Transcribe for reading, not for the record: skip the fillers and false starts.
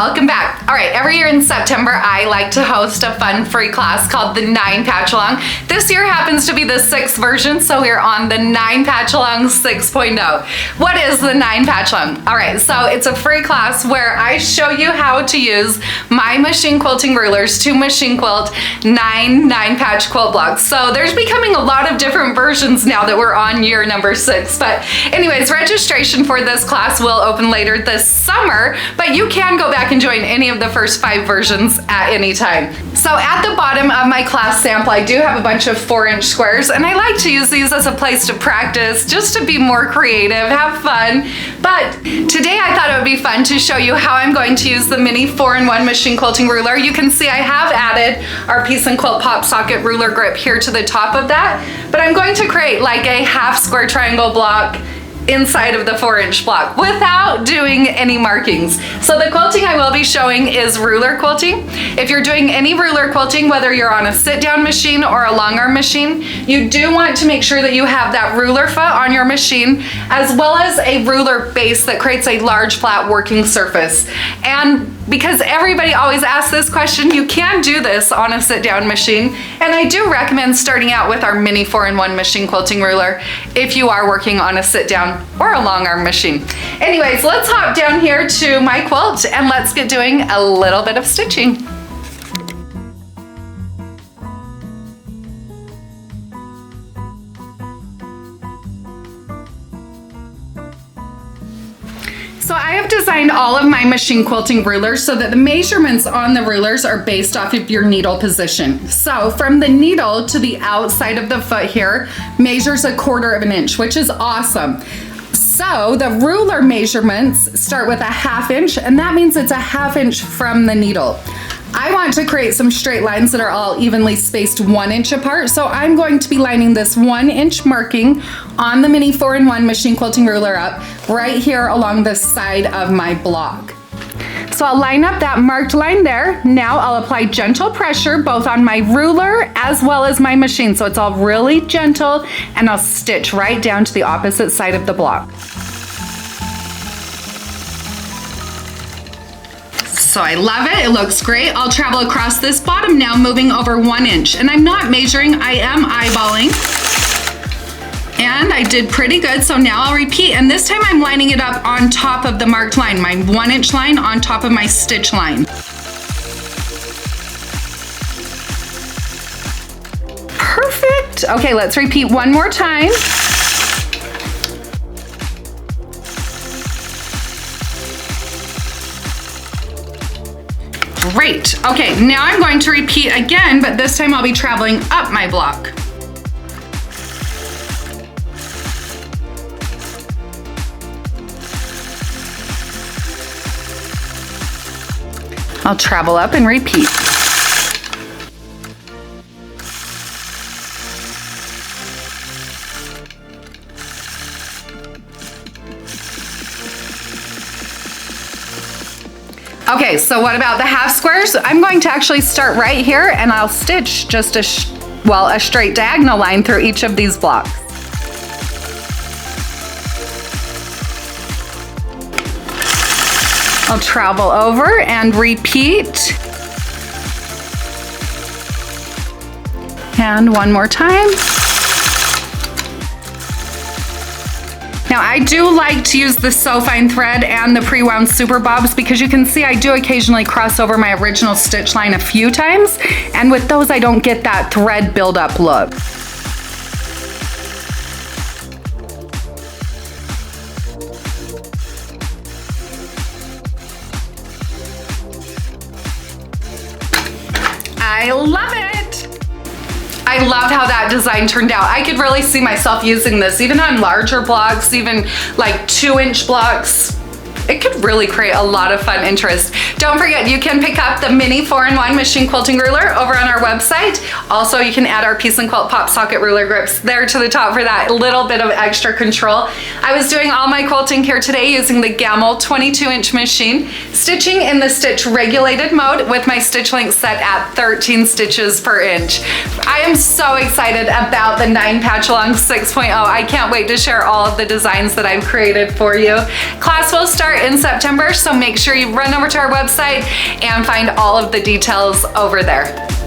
welcome back. All right, every year in September, I like to host a fun free class called the 9 Patchalong. This year happens to be the 6th version, so we're on the 9 Patchalong 6.0. What is the 9 Patchalong? All right, so it's a free class where I show you how to use my machine quilting rulers to machine quilt 9 patch quilt blocks. So there's becoming a lot of different versions now that we're on year number 6. But anyways, registration for this class will open later this summer, but you can go back and join any of the first 5 versions at any time. So at the bottom of my class sample, I do have a bunch of 4-inch squares, and I like to use these as a place to practice, just to be more creative, have fun. But today I thought it would be fun to show you how I'm going to use the mini 4-in-1 machine quilting ruler. You can see I have added our Piece and Quilt PopSocket ruler grip here to the top of that, but I'm going to create like a half square triangle block inside of the 4-inch block without doing any markings. So the quilting I will be showing is ruler quilting. If you're doing any ruler quilting, whether you're on a sit-down machine or a Longarm machine, you do want to make sure that you have that ruler foot on your machine, as well as a ruler base that creates a large flat working surface. And because everybody always asks this question, you can do this on a sit-down machine, and I do recommend starting out with our mini 4-in-1 machine quilting ruler if you are working on a sit-down or a Longarm machine. Anyways, let's hop down here to my quilt and let's get doing a little bit of stitching. So I have designed all of my machine quilting rulers so that the measurements on the rulers are based off of your needle position. So from the needle to the outside of the foot here measures 1/4 inch, which is awesome. So the ruler measurements start with 1/2 inch, and that means it's 1/2 inch from the needle. I want to create some straight lines that are all evenly spaced 1 inch apart, so I'm going to be lining this 1 inch marking on the mini 4-in-1 machine quilting ruler up right here along the side of my block. So I'll line up that marked line there. Now I'll apply gentle pressure both on my ruler as well as my machine, so it's all really gentle, and I'll stitch right down to the opposite side of the block. So I love it, it looks great. I'll travel across this bottom now, moving over 1 inch. And I'm not measuring, I am eyeballing. And I did pretty good, so now I'll repeat. And this time I'm lining it up on top of the marked line, my 1 inch line on top of my stitch line. Perfect. Okay, let's repeat one more time. Great. Okay, now I'm going to repeat again, but this time I'll be traveling up my block. I'll travel up and repeat. Okay, so what about the half squares? I'm going to actually start right here, and I'll stitch just a straight diagonal line through each of these blocks. I'll travel over and repeat. And one more time. Now I do like to use the So Fine thread and the pre-wound super bobs because you can see I do occasionally cross over my original stitch line a few times, and with those I don't get that thread buildup look. I love it! I loved how that design turned out. I could really see myself using this even on larger blocks, even like 2-inch blocks. It could really create a lot of fun interest. Don't forget, you can pick up the mini 4-in-1 machine quilting ruler over on our website. Also, you can add our Piece and Quilt PopSocket ruler grips there to the top for that little bit of extra control. I was doing all my quilting here today using the Gamble 22-inch machine, stitching in the stitch regulated mode with my stitch length set at 13 stitches per inch. I am so excited about the 9 Patchalong 6.0. I can't wait to share all of the designs that I've created for you. Class will start start in September, so make sure you run over to our website and find all of the details over there.